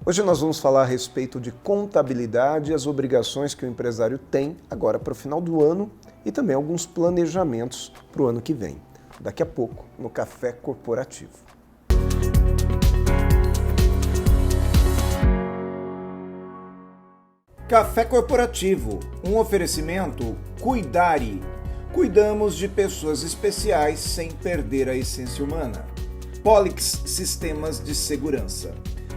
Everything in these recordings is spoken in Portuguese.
Hoje nós vamos falar a respeito de contabilidade e as obrigações que o empresário tem agora para o final do ano e também alguns planejamentos para o ano que vem. Daqui a pouco, no Café Corporativo. Café Corporativo, um oferecimento Cuidare. Cuidamos de pessoas especiais sem perder a essência humana. Polix Sistemas de Segurança.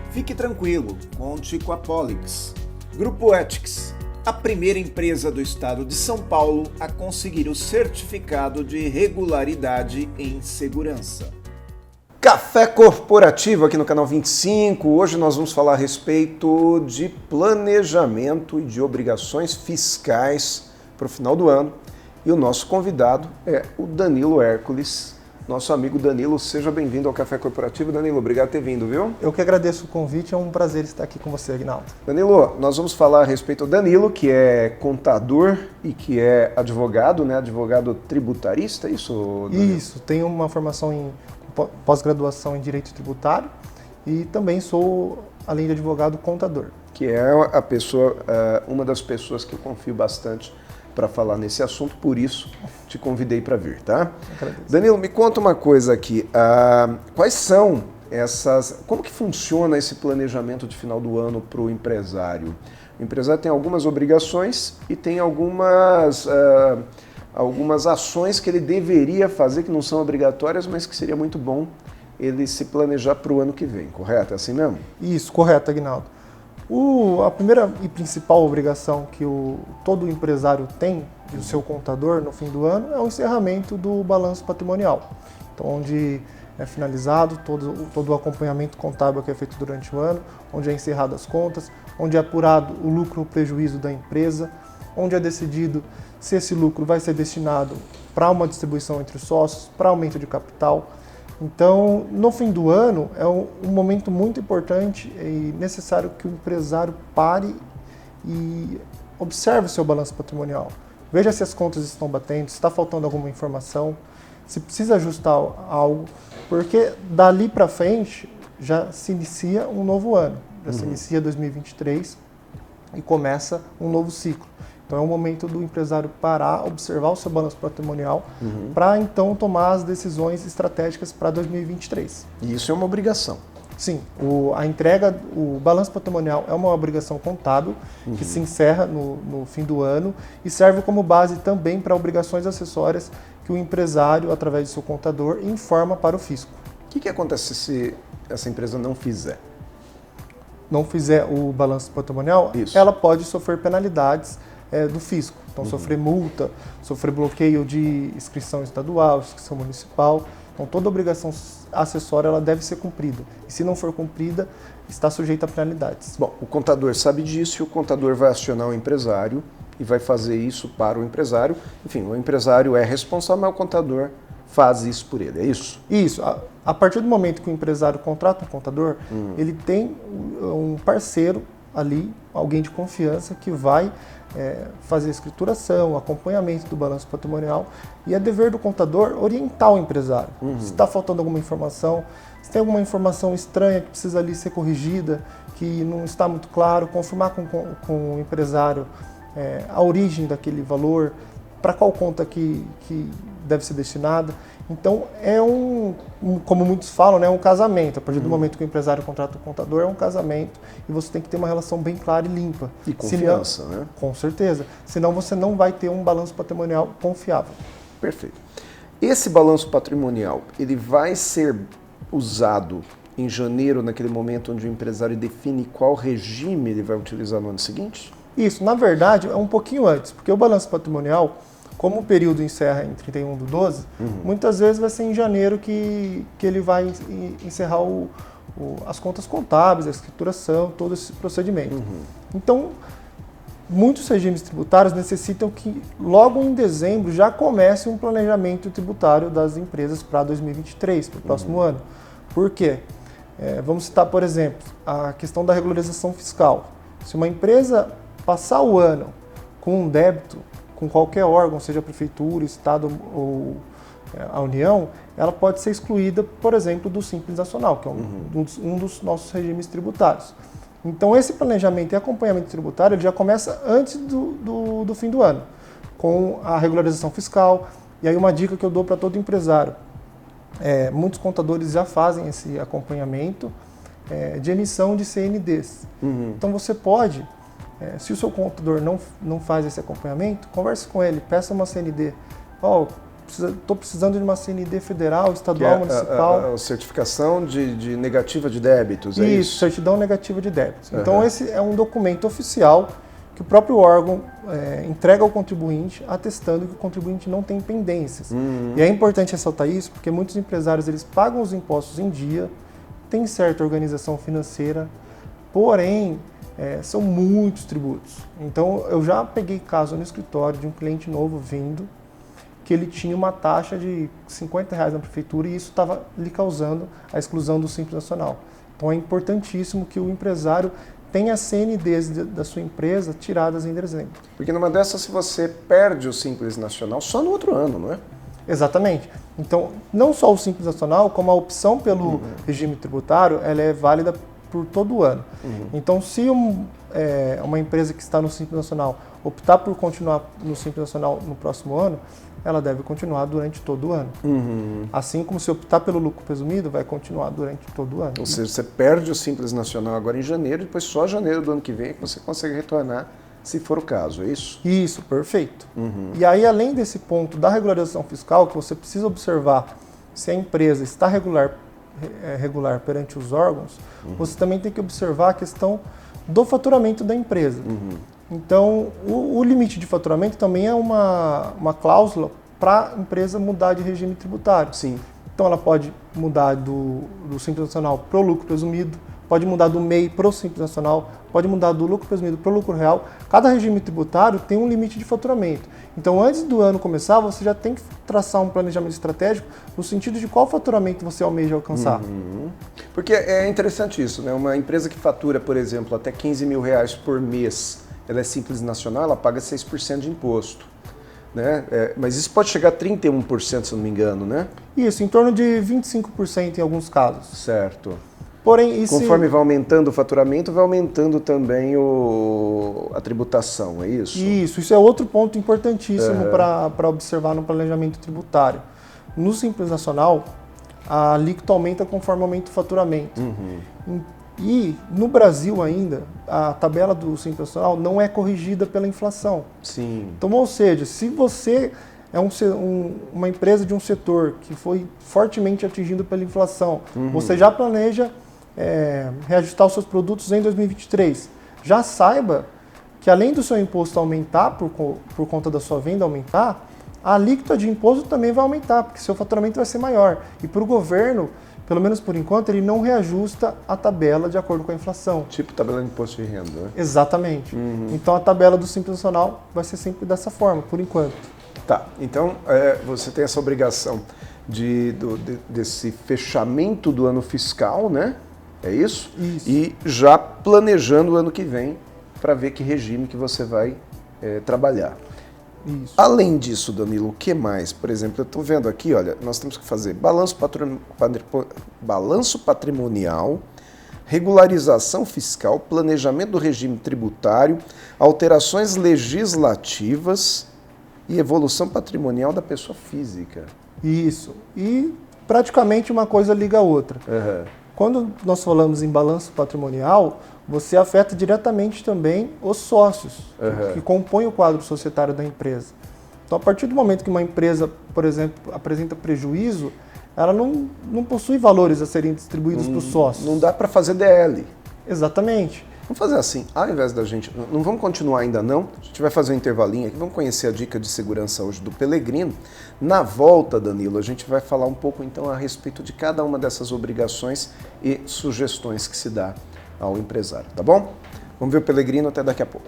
Fique tranquilo, conte com a Polix. Grupo Ethics, a primeira empresa do estado de São Paulo a conseguir o certificado de regularidade em segurança. Café Corporativo aqui no canal 25. Hoje nós vamos falar a respeito de planejamento e de obrigações fiscais para o final do ano. E o nosso convidado é o Danilo Hércules. Nosso amigo Danilo, seja bem-vindo ao Café Corporativo. Danilo, obrigado por ter vindo, viu? Eu que agradeço o convite, é um prazer estar aqui com você, Aguinaldo. Danilo, nós vamos falar a respeito do Danilo, que é contador e que é advogado, né? Advogado tributarista, isso, Danilo? Isso, tenho uma formação em pós-graduação em Direito Tributário e também sou, além de advogado, contador. Que é a pessoa, uma das pessoas que eu confio bastante para falar nesse assunto, por isso te convidei para vir, tá? Danilo, me conta uma coisa aqui, quais são como que funciona esse planejamento de final do ano para o empresário? O empresário tem algumas obrigações e tem algumas ações que ele deveria fazer que não são obrigatórias, mas que seria muito bom ele se planejar para o ano que vem, correto? É assim mesmo? Isso, correto, Aguinaldo. A primeira e principal obrigação que todo empresário tem, e o seu contador, no fim do ano, é o encerramento do balanço patrimonial. Então, onde é finalizado todo o acompanhamento contábil que é feito durante o ano, onde é encerrado as contas, onde é apurado o lucro ou prejuízo da empresa, onde é decidido se esse lucro vai ser destinado para uma distribuição entre os sócios, para aumento de capital. Então, no fim do ano, é um momento muito importante e necessário que o empresário pare e observe o seu balanço patrimonial. Veja se as contas estão batendo, se está faltando alguma informação, se precisa ajustar algo, porque dali para frente já se inicia um novo ano, já se inicia 2023 e começa um novo ciclo. Então é o momento do empresário parar, observar o seu balanço patrimonial para então tomar as decisões estratégicas para 2023. E isso é uma obrigação. Sim, a entrega, o balanço patrimonial é uma obrigação contábil que se encerra no fim do ano e serve como base também para obrigações acessórias que o empresário, através do seu contador, informa para o fisco. O que acontece se essa empresa não fizer? Não fizer o balanço patrimonial, Isso. Ela pode sofrer penalidades do fisco. Então, sofrer multa, sofrer bloqueio de inscrição estadual, inscrição municipal. Então, toda obrigação acessória ela deve ser cumprida. E se não for cumprida, está sujeita a penalidades. Bom, o contador sabe disso e o contador vai acionar o empresário e vai fazer isso para o empresário. Enfim, o empresário é responsável, mas o contador faz isso por ele, é isso? Isso. A partir do momento que o empresário contrata um contador, ele tem um parceiro ali, alguém de confiança que vai fazer a escrituração, acompanhamento do balanço patrimonial, e é dever do contador orientar o empresário. Se está faltando alguma informação, se tem alguma informação estranha que precisa ali ser corrigida, que não está muito claro, confirmar com o empresário a origem daquele valor, para qual conta que deve ser destinada. Então, como muitos falam, é um casamento. A partir do momento que o empresário contrata o contador, é um casamento e você tem que ter uma relação bem clara e limpa. E confiança, né? Com certeza. Senão você não vai ter um balanço patrimonial confiável. Perfeito. Esse balanço patrimonial, ele vai ser usado em janeiro, naquele momento onde o empresário define qual regime ele vai utilizar no ano seguinte? Isso, na verdade, é um pouquinho antes, porque o balanço patrimonial, como o período encerra em 31/12, muitas vezes vai ser em janeiro que ele vai encerrar as contas contábeis, a escrituração, todo esse procedimento. Então, muitos regimes tributários necessitam que logo em dezembro já comece um planejamento tributário das empresas para 2023, para o próximo ano. Por quê? Vamos citar, por exemplo, a questão da regularização fiscal. Se uma empresa passar o ano com um débito com qualquer órgão, seja a prefeitura, estado ou a União, ela pode ser excluída, por exemplo, do Simples Nacional, que é um dos nossos regimes tributários. Então esse planejamento e acompanhamento tributário ele já começa antes do fim do ano, com a regularização fiscal. E aí uma dica que eu dou para todo empresário, muitos contadores já fazem esse acompanhamento de emissão de CNDs. Então você pode, se o seu contador não faz esse acompanhamento, converse com ele, peça uma CND. Estou precisando de uma CND federal, estadual, municipal. A certificação de negativa de débitos, é isso? Isso, certidão negativa de débitos. Então esse é um documento oficial que o próprio órgão entrega ao contribuinte, atestando que o contribuinte não tem pendências. E é importante ressaltar isso, porque muitos empresários eles pagam os impostos em dia, têm certa organização financeira, porém são muitos tributos. Então eu já peguei caso no escritório de um cliente novo vindo, que ele tinha uma taxa de R$50 na prefeitura e isso estava lhe causando a exclusão do Simples Nacional. Então é importantíssimo que o empresário tenha as CNDs da sua empresa tiradas em dezembro. Porque numa dessas, se você perde o Simples Nacional, só no outro ano, não é? Exatamente. Então, não só o Simples Nacional, como a opção pelo regime tributário, ela é válida por todo o ano. Então, se uma empresa que está no Simples Nacional optar por continuar no Simples Nacional no próximo ano, ela deve continuar durante todo o ano. Assim como se optar pelo lucro presumido, vai continuar durante todo o ano. Ou seja, você perde o Simples Nacional agora em janeiro, depois só janeiro do ano que vem é que você consegue retornar, se for o caso, é isso? Isso, perfeito. E aí, além desse ponto da regularização fiscal, que você precisa observar se a empresa está regular perante os órgãos, você também tem que observar a questão do faturamento da empresa. Então, o limite de faturamento também é uma cláusula para a empresa mudar de regime tributário. Sim. Então, ela pode mudar do Simples Nacional para o lucro presumido, pode mudar do MEI para o Simples Nacional, pode mudar do lucro presumido para o lucro real. Cada regime tributário tem um limite de faturamento. Então, antes do ano começar, você já tem que traçar um planejamento estratégico no sentido de qual faturamento você almeja alcançar. Porque é interessante isso, né? Uma empresa que fatura, por exemplo, até R$15 mil por mês, ela é Simples Nacional, ela paga 6% de imposto. Né? Mas isso pode chegar a 31%, se não me engano, né? Isso, em torno de 25% em alguns casos. Certo. Porém, conforme vai aumentando o faturamento, vai aumentando também a tributação, é isso? Isso é outro ponto importantíssimo para observar no planejamento tributário. No Simples Nacional, a alíquota aumenta conforme aumenta o faturamento. E no Brasil ainda, a tabela do Simples Nacional não é corrigida pela inflação. Sim. Então, ou seja, se você é uma empresa de um setor que foi fortemente atingido pela inflação, você já planeja reajustar os seus produtos em 2023. Já saiba que além do seu imposto aumentar por conta da sua venda aumentar, a alíquota de imposto também vai aumentar, porque seu faturamento vai ser maior. E para o governo, pelo menos por enquanto, ele não reajusta a tabela de acordo com a inflação. Tipo tabela de imposto de renda, né? Exatamente. Então a tabela do Simples Nacional vai ser sempre dessa forma, por enquanto. Tá, então você tem essa obrigação desse fechamento do ano fiscal, né? É isso? Isso. E já planejando o ano que vem para ver que regime que você vai trabalhar. Isso. Além disso, Danilo, o que mais? Por exemplo, eu estou vendo aqui, olha, nós temos que fazer balanço patrimonial, regularização fiscal, planejamento do regime tributário, alterações legislativas e evolução patrimonial da pessoa física. Isso. E praticamente uma coisa liga a outra. Quando nós falamos em balanço patrimonial, você afeta diretamente também os sócios que compõem o quadro societário da empresa. Então, a partir do momento que uma empresa, por exemplo, apresenta prejuízo, ela não possui valores a serem distribuídos para os sócios. Não dá para fazer DL. Exatamente. Vamos fazer assim, ao invés da gente... Não vamos continuar ainda não, a gente vai fazer um intervalinho aqui, vamos conhecer a dica de segurança hoje do Pelegrino. Na volta, Danilo, a gente vai falar um pouco então a respeito de cada uma dessas obrigações e sugestões que se dá ao empresário, tá bom? Vamos ver o Pelegrino até daqui a pouco.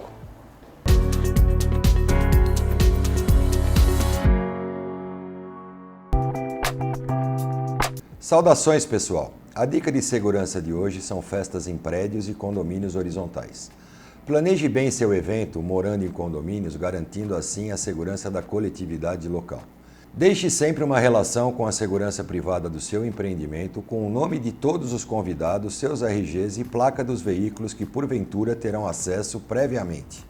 Saudações, pessoal! A dica de segurança de hoje são festas em prédios e condomínios horizontais. Planeje bem seu evento morando em condomínios, garantindo assim a segurança da coletividade local. Deixe sempre uma relação com a segurança privada do seu empreendimento com o nome de todos os convidados, seus RGs e placa dos veículos que porventura terão acesso previamente,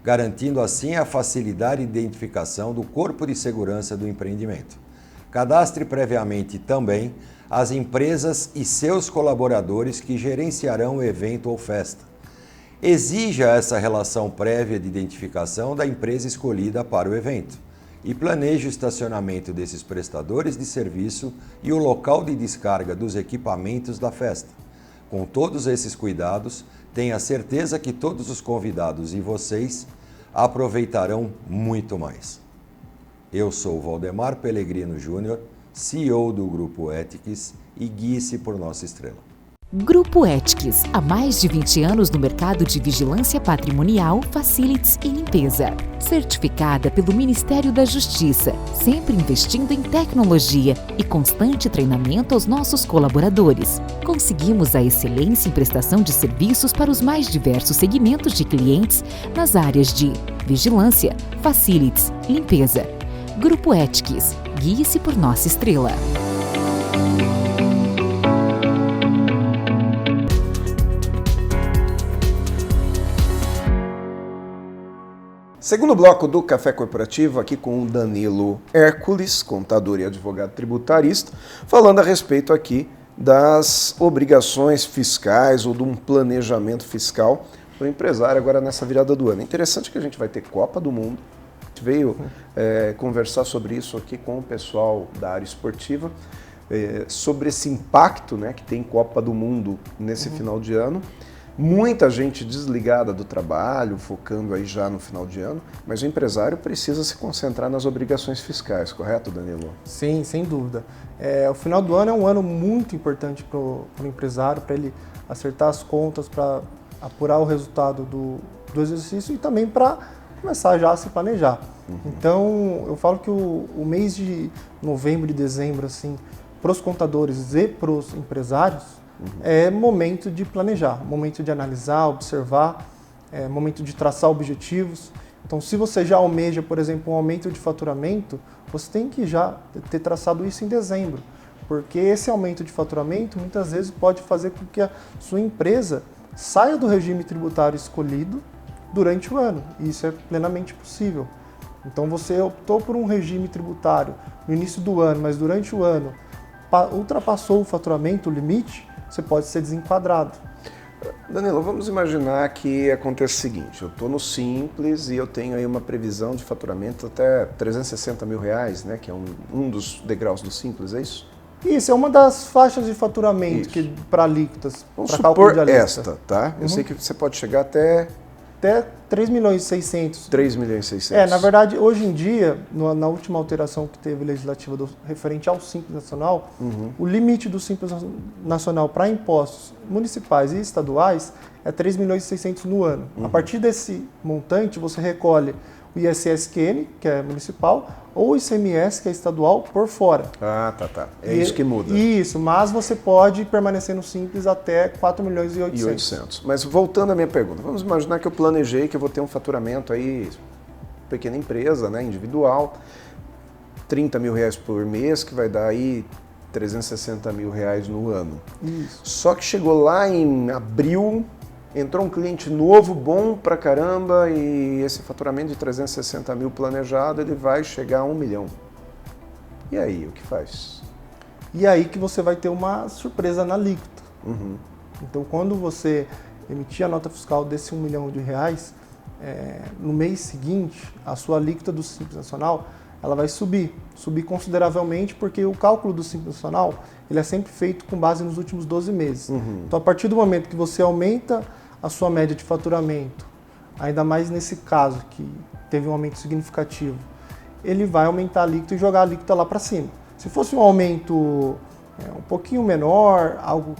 garantindo assim a facilidade de identificação do corpo de segurança do empreendimento. Cadastre previamente também as empresas e seus colaboradores que gerenciarão o evento ou festa. Exija essa relação prévia de identificação da empresa escolhida para o evento e planeje o estacionamento desses prestadores de serviço e o local de descarga dos equipamentos da festa. Com todos esses cuidados, tenha certeza que todos os convidados e vocês aproveitarão muito mais. Eu sou Valdemar Pellegrino Júnior, CEO do Grupo Ethics, e guie-se por nossa estrela. Grupo Ethics, há mais de 20 anos no mercado de vigilância patrimonial, facilities e limpeza. Certificada pelo Ministério da Justiça, sempre investindo em tecnologia e constante treinamento aos nossos colaboradores. Conseguimos a excelência em prestação de serviços para os mais diversos segmentos de clientes nas áreas de vigilância, facilities, limpeza. Grupo Ethics, guie-se por nossa estrela. Segundo bloco do Café Corporativo, aqui com o Danilo Hércules, contador e advogado tributarista, falando a respeito aqui das obrigações fiscais ou de um planejamento fiscal do empresário agora nessa virada do ano. Interessante que a gente vai ter Copa do Mundo. A gente veio conversar sobre isso aqui com o pessoal da área esportiva, sobre esse impacto, né, que tem Copa do Mundo nesse final de ano. Muita gente desligada do trabalho, focando aí já no final de ano, mas o empresário precisa se concentrar nas obrigações fiscais, correto, Danilo? Sim, sem dúvida. O final do ano é um ano muito importante para o empresário, para ele acertar as contas, para apurar o resultado do exercício e também para começar já a se planejar. Então, eu falo que o mês de novembro e dezembro, assim, para os contadores e para os empresários, é momento de planejar, momento de analisar, observar, momento de traçar objetivos. Então, se você já almeja, por exemplo, um aumento de faturamento, você tem que já ter traçado isso em dezembro, porque esse aumento de faturamento muitas vezes pode fazer com que a sua empresa saia do regime tributário escolhido durante o ano, e isso é plenamente possível. Então, você optou por um regime tributário no início do ano, mas durante o ano ultrapassou o faturamento, o limite, você pode ser desenquadrado. Danilo, vamos imaginar que acontece o seguinte, eu estou no Simples e eu tenho aí uma previsão de faturamento até 360 mil reais, né, que é um dos degraus do Simples, é isso? Isso, é uma das faixas de faturamento para alíquotas, para cálculo de alíquota. Esta, tá? Eu sei que você pode chegar até 3 milhões e 600. 3 milhões e 600. Na verdade, hoje em dia, na última alteração que teve legislativa referente ao Simples Nacional, o limite do Simples Nacional para impostos municipais e estaduais é 3 milhões e 600 no ano. A partir desse montante, você recolhe o ISS-QN, que é municipal, ou o ICMS, que é estadual, por fora. Ah, tá. É isso que muda. Isso, mas você pode permanecer no Simples até 4 milhões e 800. Mas voltando à minha pergunta, vamos imaginar que eu planejei que eu vou ter um faturamento aí, pequena empresa, né, individual, 30 mil reais por mês, que vai dar aí 360 mil reais no ano. Isso. Só que chegou lá em abril, entrou um cliente novo, bom pra caramba, e esse faturamento de 360 mil planejado, ele vai chegar a 1 milhão. E aí, o que faz? E aí que você vai ter uma surpresa na alíquota. Então, quando você emitir a nota fiscal desse 1 milhão de reais, no mês seguinte, a sua alíquota do Simples Nacional, ela vai subir consideravelmente, porque o cálculo do Simples Nacional, ele é sempre feito com base nos últimos 12 meses. Então, a partir do momento que você aumenta a sua média de faturamento, ainda mais nesse caso, que teve um aumento significativo, ele vai aumentar a alíquota e jogar a alíquota lá para cima. Se fosse um aumento um pouquinho menor, algo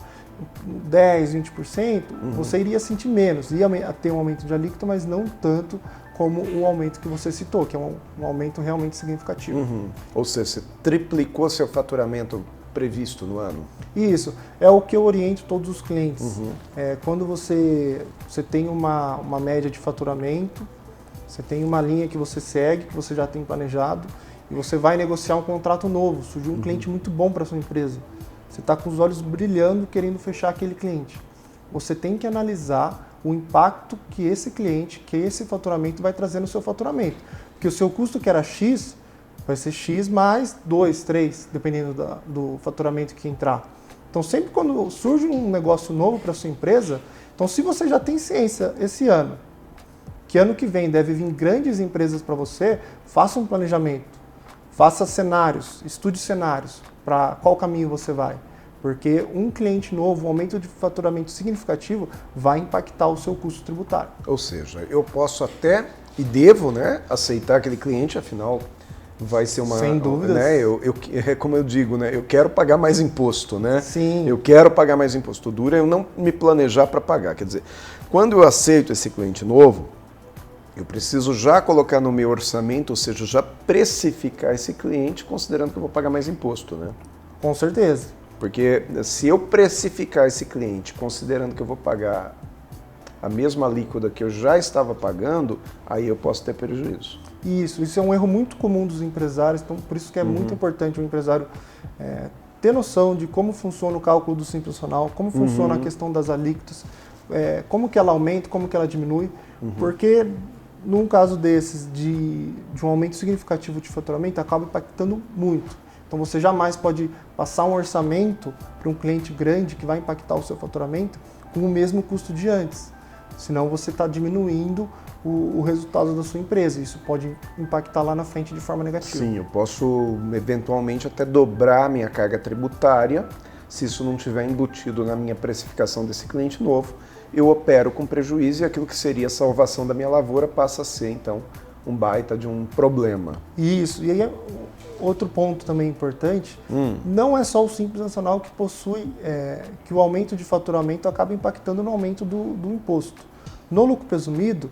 10, 20%, você iria sentir menos, ia ter um aumento de alíquota, mas não tanto como o aumento que você citou, que é um aumento realmente significativo. Ou seja, você triplicou seu faturamento previsto no ano? Isso, é o que eu oriento todos os clientes. Quando você tem uma média de faturamento, você tem uma linha que você segue, que você já tem planejado, e você vai negociar um contrato novo, surgiu um cliente muito bom para sua empresa. Você está com os olhos brilhando querendo fechar aquele cliente. Você tem que analisar o impacto que esse cliente, que esse faturamento vai trazer no seu faturamento. Porque o seu custo que era X, vai ser X mais 2, 3, dependendo do faturamento que entrar. Então, sempre quando surge um negócio novo para a sua empresa, então se você já tem ciência esse ano, que ano que vem deve vir grandes empresas para você, faça um planejamento, faça cenários, estude cenários, para qual caminho você vai. Porque um cliente novo, um aumento de faturamento significativo, vai impactar o seu custo tributário. Ou seja, eu posso até e devo, né, aceitar aquele cliente, afinal vai ser uma... Sem dúvidas. Né, como eu digo, né, eu quero pagar mais imposto, né? Sim. Eu quero pagar mais imposto. O duro é eu não me planejar para pagar. Quer dizer, quando eu aceito esse cliente novo, eu preciso já colocar no meu orçamento, ou seja, já precificar esse cliente considerando que eu vou pagar mais imposto, né? Com certeza. Porque se eu precificar esse cliente considerando que eu vou pagar a mesma alíquota que eu já estava pagando, aí eu posso ter prejuízo. Isso é um erro muito comum dos empresários, então por isso que é muito importante o empresário ter noção de como funciona o cálculo do Simples Nacional, como funciona a questão das alíquotas, como que ela aumenta, como que ela diminui, porque num caso desses de um aumento significativo de faturamento, acaba impactando muito. Então você jamais pode passar um orçamento para um cliente grande que vai impactar o seu faturamento com o mesmo custo de antes. Senão você está diminuindo o resultado da sua empresa. Isso pode impactar lá na frente de forma negativa. Sim, eu posso eventualmente até dobrar a minha carga tributária se isso não estiver embutido na minha precificação desse cliente novo. Eu opero com prejuízo e aquilo que seria a salvação da minha lavoura passa a ser, então, um baita de um problema. Isso. E aí, outro ponto também importante, não é só o Simples Nacional que possui, que o aumento de faturamento acaba impactando no aumento do imposto. No lucro presumido,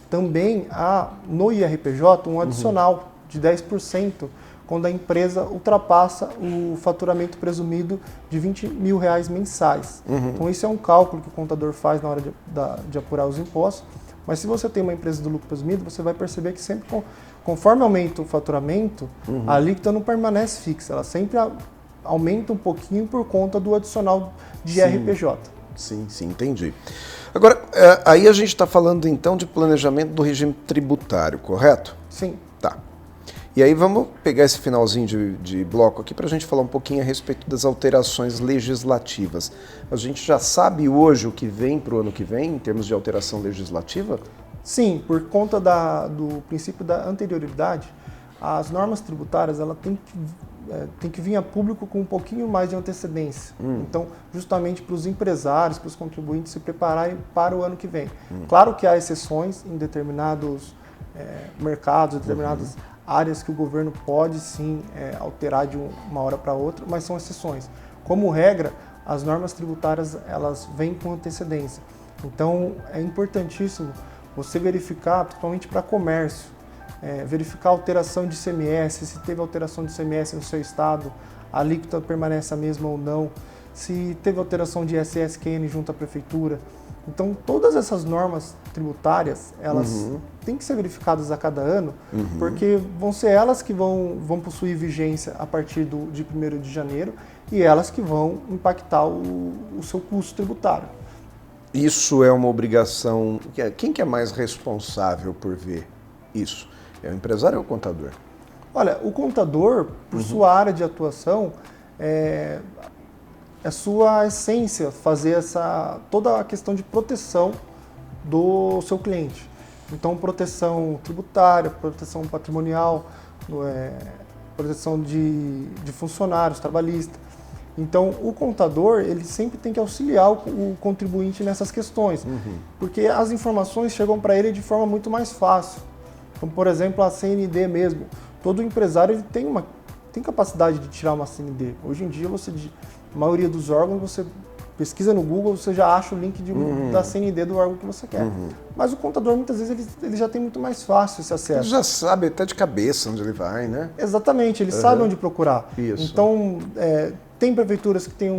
também há no IRPJ um adicional de 10% quando a empresa ultrapassa o faturamento presumido de R$20 mil mensais. Então esse é um cálculo que o contador faz na hora de apurar os impostos, mas se você tem uma empresa do lucro presumido, você vai perceber que sempre conforme aumenta o faturamento, a alíquota não permanece fixa, ela sempre aumenta um pouquinho por conta do adicional de IRPJ. Sim, entendi. Agora, aí a gente está falando então de planejamento do regime tributário, correto? Sim. Tá. E aí vamos pegar esse finalzinho de bloco aqui para a gente falar um pouquinho a respeito das alterações legislativas. A gente já sabe hoje o que vem para o ano que vem, em termos de alteração legislativa? Sim, por conta do princípio da anterioridade, as normas tributárias ela tem que vir a público com um pouquinho mais de antecedência. Então, justamente para os empresários, para os contribuintes se prepararem para o ano que vem. Claro que há exceções em determinados mercados, determinadas áreas que o governo pode sim alterar de uma hora para outra, mas são exceções. Como regra, as normas tributárias elas vêm com antecedência. Então, é importantíssimo você verificar, principalmente para comércio, verificar a alteração de ICMS, se teve alteração de ICMS no seu estado, a alíquota permanece a mesma ou não, se teve alteração de ISS-QN junto à prefeitura. Então, todas essas normas tributárias, elas têm que ser verificadas a cada ano, porque vão ser elas que vão possuir vigência a partir de 1º de janeiro e elas que vão impactar o seu custo tributário. Isso é uma obrigação... Quem que é mais responsável por ver isso? É o empresário ou o contador? Olha, o contador, por sua área de atuação, é sua essência fazer toda a questão de proteção do seu cliente. Então, proteção tributária, proteção patrimonial, proteção de funcionários, trabalhista. Então, o contador, ele sempre tem que auxiliar o contribuinte nessas questões, porque as informações chegam para ele de forma muito mais fácil. Como, por exemplo, a CND mesmo. Todo empresário ele tem capacidade de tirar uma CND. Hoje em dia, a maioria dos órgãos, você pesquisa no Google, você já acha o link da CND do órgão que você quer. Mas o contador, muitas vezes, ele já tem muito mais fácil esse acesso. Ele já sabe até de cabeça onde ele vai, né? Exatamente, ele sabe onde procurar. Isso. Então, tem prefeituras que têm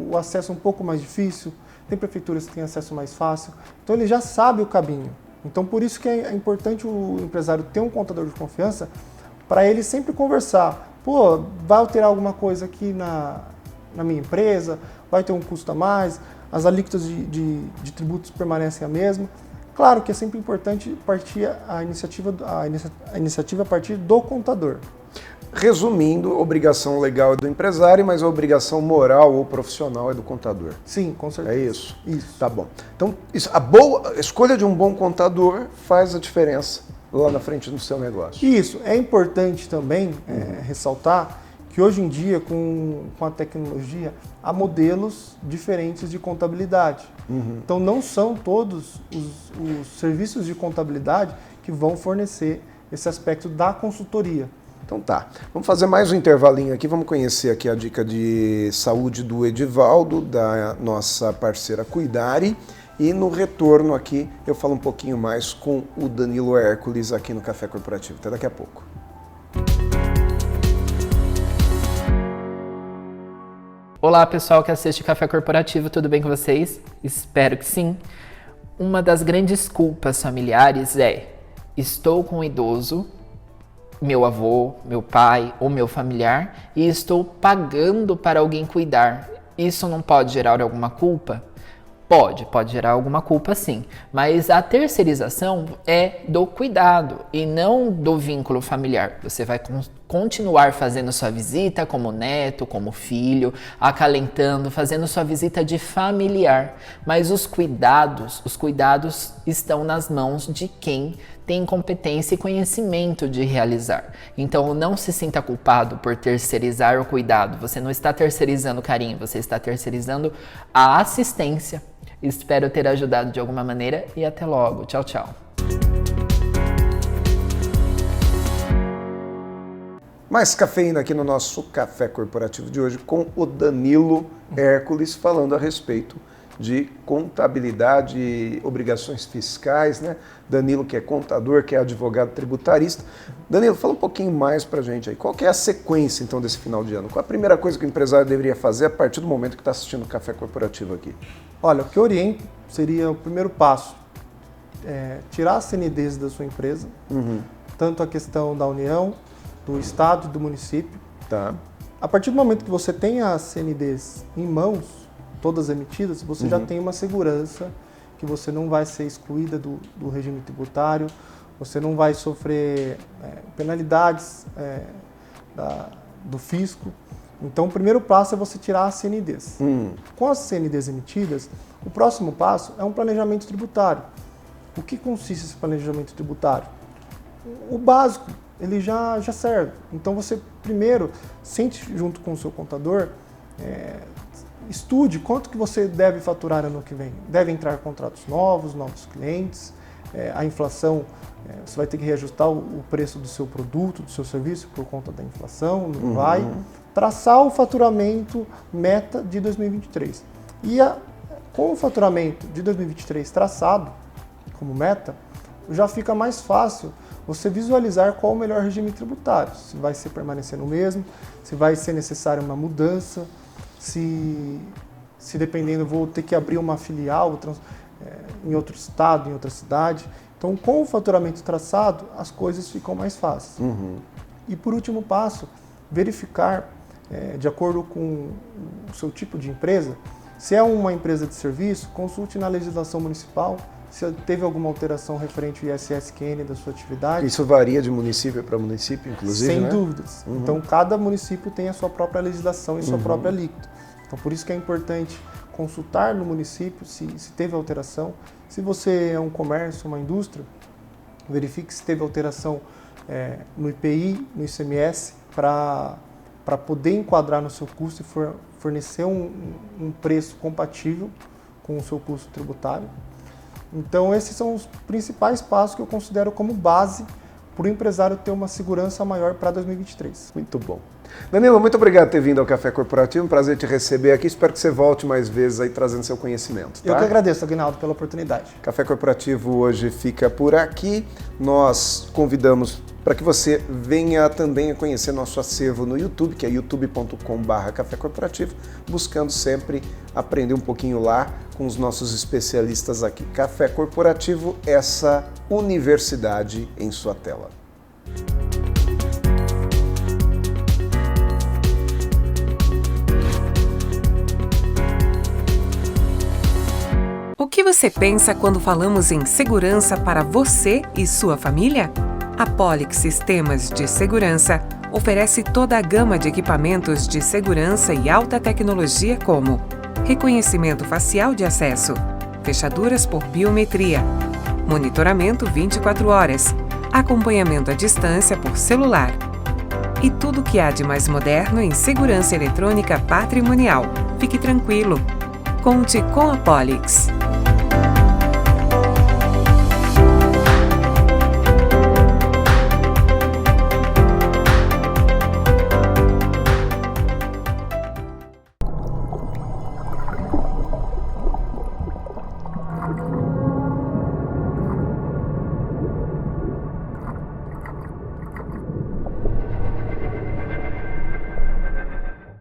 o acesso um pouco mais difícil, tem prefeituras que têm acesso mais fácil. Então, ele já sabe o caminho. Então, por isso que é importante o empresário ter um contador de confiança para ele sempre conversar. Pô, vai alterar alguma coisa aqui na minha empresa? Vai ter um custo a mais? As alíquotas de tributos permanecem a mesma? Claro que é sempre importante partir a iniciativa a partir do contador. Resumindo, a obrigação legal é do empresário, mas a obrigação moral ou profissional é do contador. Sim, com certeza. É isso? Isso. Tá bom. Então, a escolha de um bom contador faz a diferença lá na frente do seu negócio. Isso. É importante também ressaltar que hoje em dia, com a tecnologia, há modelos diferentes de contabilidade. Então, não são todos os serviços de contabilidade que vão fornecer esse aspecto da consultoria. Então tá, vamos fazer mais um intervalinho aqui, vamos conhecer aqui a dica de saúde do Edivaldo, da nossa parceira Cuidare, e no retorno aqui eu falo um pouquinho mais com o Danilo Hércules aqui no Café Corporativo. Até daqui a pouco. Olá pessoal que assiste Café Corporativo, tudo bem com vocês? Espero que sim. Uma das grandes culpas familiares é: estou com um idoso, meu avô, meu pai ou meu familiar, e estou pagando para alguém cuidar. Isso não pode gerar alguma culpa? Pode gerar alguma culpa sim, mas a terceirização é do cuidado e não do vínculo familiar. Você vai continuar fazendo sua visita como neto, como filho, acalentando, fazendo sua visita de familiar, mas os cuidados estão nas mãos de quem tem competência e conhecimento de realizar. Então não se sinta culpado por terceirizar o cuidado. Você não está terceirizando o carinho, você está terceirizando a assistência. Espero ter ajudado de alguma maneira e até logo. Tchau, tchau. Mais cafeína aqui no nosso Café Corporativo de hoje com o Danilo Hércules falando a respeito de contabilidade e obrigações fiscais, né? Danilo que é contador, que é advogado tributarista. Danilo, fala um pouquinho mais pra gente aí. Qual que é a sequência então desse final de ano? Qual a primeira coisa que o empresário deveria fazer a partir do momento que está assistindo o Café Corporativo aqui? Olha, o que eu oriento seria o primeiro passo, tirar as CNDs da sua empresa, tanto a questão da União, do Estado e do município. Tá. A partir do momento que você tem as CNDs em mãos, todas emitidas, você já tem uma segurança que você não vai ser excluída do regime tributário, você não vai sofrer penalidades do fisco. Então, o primeiro passo é você tirar as CNDs. Com as CNDs emitidas, o próximo passo é um planejamento tributário. O que consiste esse planejamento tributário? O básico, ele já serve. Então, você primeiro sente junto com o seu contador, estude quanto que você deve faturar ano que vem. Deve entrar contratos novos clientes, a inflação, você vai ter que reajustar o preço do seu produto, do seu serviço por conta da inflação, não vai. Traçar o faturamento meta de 2023. E com o faturamento de 2023 traçado como meta, já fica mais fácil você visualizar qual o melhor regime tributário. Se vai ser permanecendo o mesmo, se vai ser necessária uma mudança, se dependendo, eu vou ter que abrir uma filial em outro estado, em outra cidade. Então, com o faturamento traçado, as coisas ficam mais fáceis. E por último passo, verificar, de acordo com o seu tipo de empresa, se é uma empresa de serviço, consulte na legislação municipal, se teve alguma alteração referente ao ISS-QN da sua atividade. Isso varia de município para município, inclusive, Sem né? dúvidas. Então, cada município tem a sua própria legislação e sua própria alíquota. Então, por isso que é importante consultar no município se teve alteração. Se você é um comércio, uma indústria, verifique se teve alteração no IPI, no ICMS, para poder enquadrar no seu custo e fornecer um preço compatível com o seu custo tributário. Então, esses são os principais passos que eu considero como base para o empresário ter uma segurança maior para 2023. Muito bom. Danilo, muito obrigado por ter vindo ao Café Corporativo. Um prazer te receber aqui. Espero que você volte mais vezes aí trazendo seu conhecimento. Tá? Eu que agradeço, Aguinaldo, pela oportunidade. Café Corporativo hoje fica por aqui. Nós convidamos para que você venha também a conhecer nosso acervo no YouTube, que é youtube.com/Café Corporativo, buscando sempre aprender um pouquinho lá com os nossos especialistas aqui. Café Corporativo, essa universidade em sua tela. que você pensa quando falamos em segurança para você e sua família? A Polix Sistemas de Segurança oferece toda a gama de equipamentos de segurança e alta tecnologia como reconhecimento facial de acesso, fechaduras por biometria, monitoramento 24 horas, acompanhamento à distância por celular e tudo o que há de mais moderno em segurança eletrônica patrimonial. Fique tranquilo, conte com a Polix.